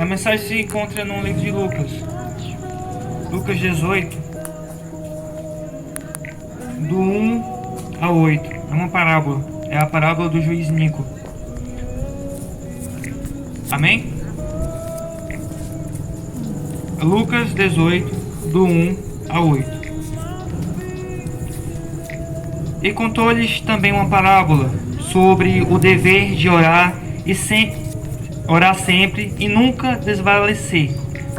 mensagem se encontra no livro de Lucas. Lucas 18, do 1 a 8. É uma parábola. É a parábola do juiz Nico. Amém? Lucas 18, do 1 a 8. E contou-lhes também uma parábola sobre o dever de orar orar sempre e nunca desvalecer,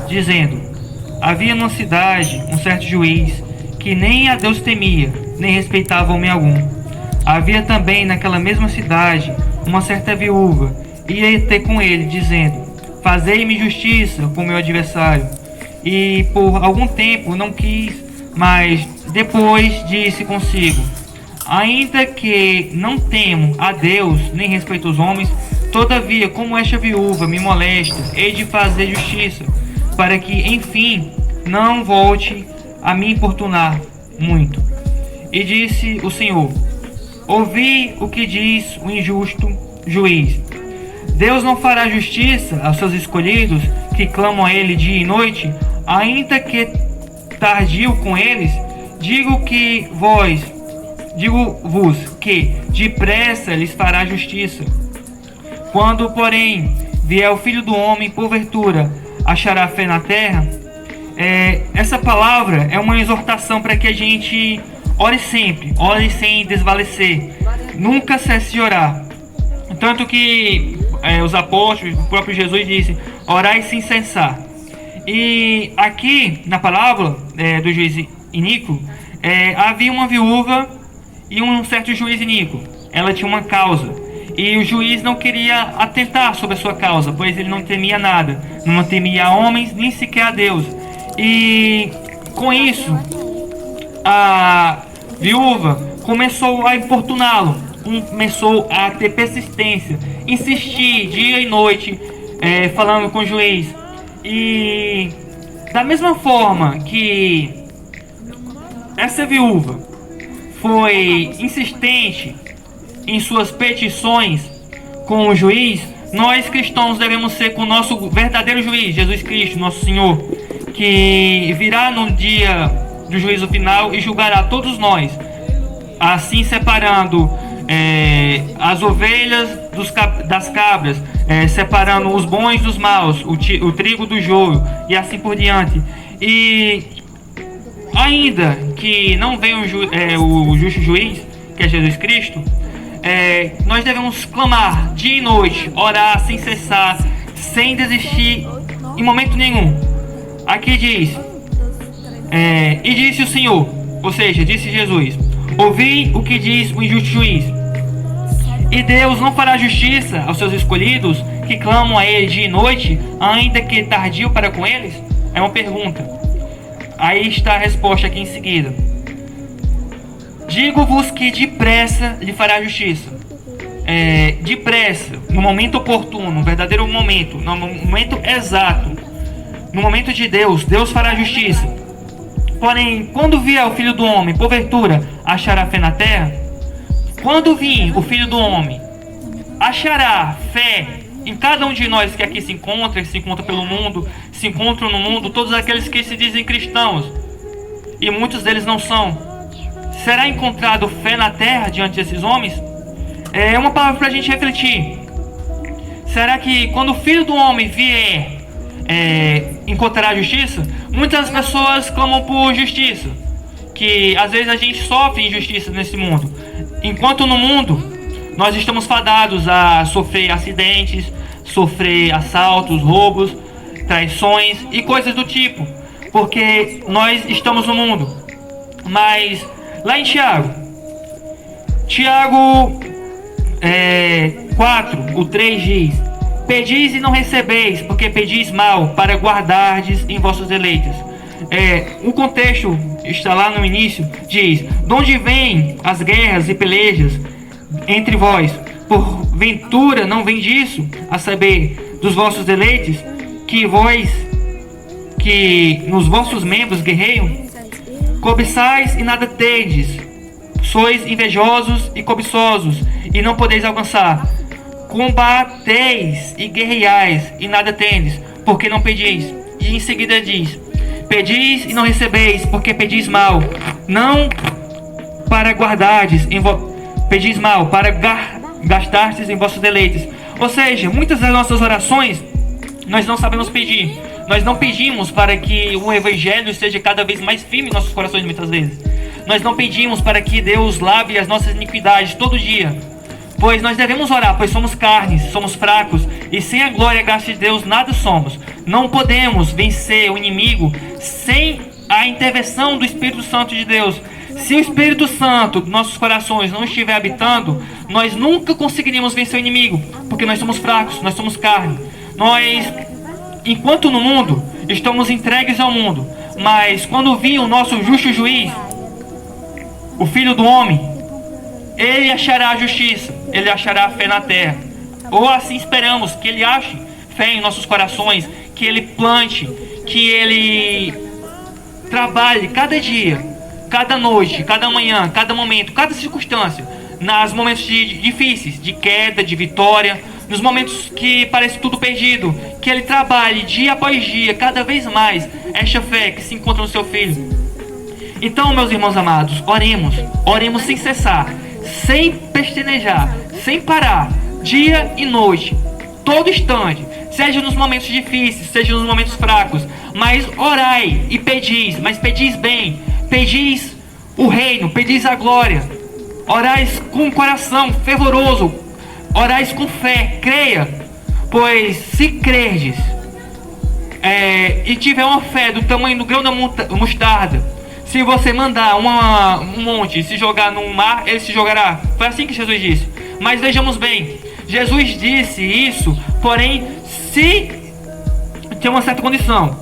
dizendo: havia numa cidade um certo juiz que nem a Deus temia, nem respeitava homem algum. Havia também naquela mesma cidade uma certa viúva, e ia ter com ele, dizendo: fazei-me justiça com meu adversário. E por algum tempo não quis, mas depois disse consigo: ainda que não temo a Deus, nem respeito os homens, todavia, como esta viúva me molesta, hei de fazer justiça, para que, enfim, não volte a me importunar muito. E disse o Senhor: ouvi o que diz o injusto juiz. Deus não fará justiça aos seus escolhidos, que clamam a ele dia e noite, ainda que tardio com eles? Digo-vos que depressa lhes fará justiça. Quando, porém, vier o Filho do Homem, porventura achará fé na terra? Essa palavra é uma exortação para que a gente ore sempre, ore sem desvalecer, nunca cesse de orar. Tanto que os apóstolos, o próprio Jesus disse: orai sem cessar. E aqui na parábola do juiz iníquo, havia uma viúva e um certo juiz iníquo. Ela tinha uma causa, e o juiz não queria atentar sobre a sua causa, pois ele não temia nada, não temia a homens, nem sequer a Deus. E com isso, a viúva começou a importuná-lo, começou a ter persistência, insistir dia e noite, falando com o juiz. E da mesma forma que essa viúva foi insistente em suas petições com o juiz, nós cristãos devemos ser com o nosso verdadeiro juiz, Jesus Cristo, nosso Senhor, que virá no dia do juízo final e julgará todos nós, assim separando as ovelhas das cabras, separando os bons dos maus, o trigo do joio, e assim por diante. E ainda que não venha o justo juiz, que é Jesus Cristo, nós devemos clamar dia e noite, orar sem cessar, sem desistir em momento nenhum. Aqui diz: e disse o Senhor, ou seja, disse Jesus: ouvi o que diz o injusto juiz. E Deus não fará justiça aos seus escolhidos, que clamam a ele dia e noite, ainda que tardio para com eles? É uma pergunta. Aí está a resposta aqui em seguida: digo-vos que depressa lhe fará justiça. Depressa, no momento oportuno, no verdadeiro momento, no momento exato, no momento de Deus, Deus fará justiça. Porém, quando vier o Filho do Homem, porventura achará fé na terra? Quando vir o Filho do Homem, achará fé em cada um de nós que aqui se encontra pelo mundo, se encontram no mundo, todos aqueles que se dizem cristãos, e muitos deles não são? Será encontrado fé na terra diante desses homens? É uma palavra para a gente refletir. Será que quando o Filho do Homem vier, encontrará justiça? Muitas pessoas clamam por justiça, que às vezes a gente sofre injustiça nesse mundo, enquanto no mundo nós estamos fadados a sofrer acidentes, sofrer assaltos, roubos, traições e coisas do tipo, porque nós estamos no mundo. Mas lá em Tiago 4, o 3 diz: pedis e não recebeis, porque pedis mal, para guardardes em vossos deleites. O contexto está lá no início, diz: de onde vêm as guerras e pelejas entre vós? Porventura não vem disso, a saber, dos vossos deleites, que nos vossos membros guerreiam? Cobiçais e nada tendes, sois invejosos e cobiçosos, e não podeis alcançar. Combateis e guerreais, e nada tendes, porque não pedis. E em seguida diz: pedis e não recebeis, porque pedis mal, não para guardardes pedis mal, para gastardes em vossos deleites. Ou seja, muitas das nossas orações nós não sabemos pedir. Nós não pedimos para que o Evangelho seja cada vez mais firme em nossos corações, muitas vezes. Nós não pedimos para que Deus lave as nossas iniquidades todo dia, pois nós devemos orar, pois somos carnes, somos fracos, e sem a glória e a graça de Deus nada somos. Não podemos vencer o inimigo sem a intervenção do Espírito Santo de Deus. Se o Espírito Santo dos nossos corações não estiver habitando, nós nunca conseguiríamos vencer o inimigo, porque nós somos fracos, nós somos carne. Nós, enquanto no mundo, estamos entregues ao mundo, mas quando vir o nosso justo juiz, o Filho do Homem, ele achará a justiça, ele achará a fé na terra. Ou assim esperamos que ele ache fé em nossos corações, que ele plante, que ele trabalhe cada dia, cada noite, cada manhã, cada momento, cada circunstância, nos momentos difíceis, de queda, de vitória, nos momentos que parece tudo perdido, que ele trabalhe dia após dia, cada vez mais, esta fé que se encontra no seu Filho. Então, meus irmãos amados, oremos sem cessar, sem pestanejar, sem parar, dia e noite, todo instante, seja nos momentos difíceis, seja nos momentos fracos, mas orai e pedis, mas pedis bem, pedis o reino, pedis a glória, orais com o coração fervoroso, orais com fé, creia, pois se crerdes e tiver uma fé do tamanho do grão da mostarda, se você mandar um monte se jogar no mar, ele se jogará. Foi assim que Jesus disse. Mas vejamos bem, Jesus disse isso, porém, se tem uma certa condição,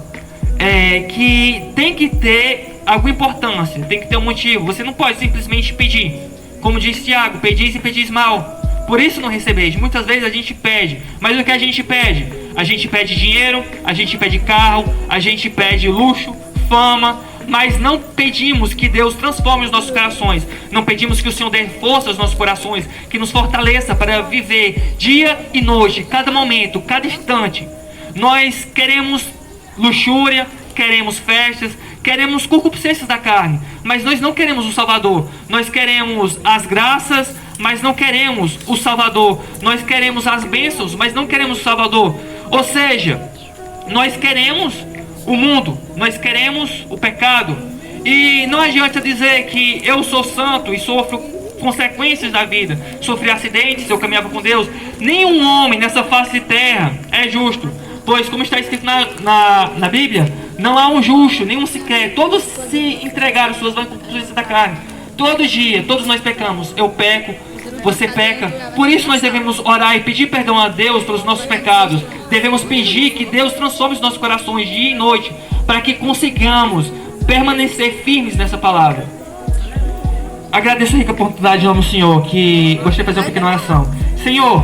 que tem que ter alguma importância, tem que ter um motivo. Você não pode simplesmente pedir. Como disse Tiago, pedis e pedis mal, por isso não recebeis. Muitas vezes a gente pede, mas o que a gente pede? A gente pede dinheiro, a gente pede carro, a gente pede luxo, fama, mas não pedimos que Deus transforme os nossos corações. Não pedimos que o Senhor dê força aos nossos corações, que nos fortaleça para viver dia e noite, cada momento, cada instante. Nós queremos luxúria, queremos festas, queremos concupiscências da carne, mas nós não queremos o Salvador. Nós queremos as graças, mas não queremos o Salvador. Nós queremos as bênçãos, mas não queremos o Salvador. Ou seja, nós queremos o mundo, nós queremos o pecado. E não adianta dizer que eu sou santo e sofro consequências da vida, sofri acidentes, eu caminhava com Deus. Nenhum homem nessa face de terra é justo, pois como está escrito na Bíblia, não há um justo, nenhum sequer. Todos se entregaram suas vantagens da carne. Todo dia, todos nós pecamos. Eu peco, você peca. Por isso nós devemos orar e pedir perdão a Deus pelos nossos pecados. Devemos pedir que Deus transforme os nossos corações dia e noite, para que consigamos permanecer firmes nessa palavra. Agradeço a rica oportunidade em nome do Senhor, que gostaria de fazer uma pequena oração. Senhor,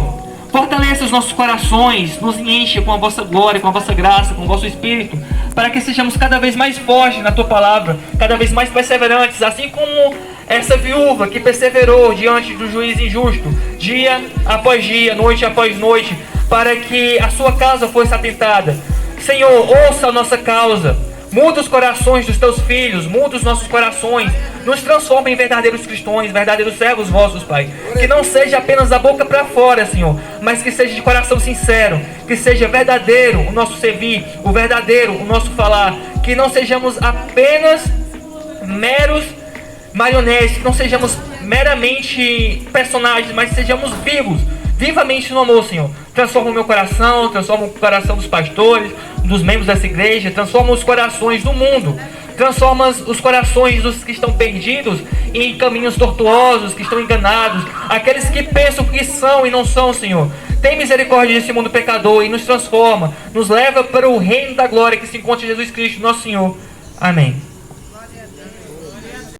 fortaleça os nossos corações, nos enche com a vossa glória, com a vossa graça, com o vosso Espírito, para que sejamos cada vez mais fortes na Tua palavra, cada vez mais perseverantes, assim como essa viúva que perseverou diante do juiz injusto, dia após dia, noite após noite, para que a sua causa fosse atentada. Senhor, ouça a nossa causa, muda os corações dos Teus filhos, muda os nossos corações, nos transforma em verdadeiros cristãos, verdadeiros servos vossos, Pai. Que não seja apenas da boca para fora, Senhor, mas que seja de coração sincero, que seja verdadeiro o nosso servir, o verdadeiro o nosso falar, que não sejamos apenas meros marionetes, que não sejamos meramente personagens, mas sejamos vivos, vivamente no amor, Senhor. Transforma o meu coração, transforma o coração dos pastores, dos membros dessa igreja, transforma os corações do mundo, transforma os corações dos que estão perdidos em caminhos tortuosos, que estão enganados, aqueles que pensam que são e não são, Senhor. Tem misericórdia desse mundo pecador e nos transforma, nos leva para o reino da glória que se encontra em Jesus Cristo, nosso Senhor. Amém.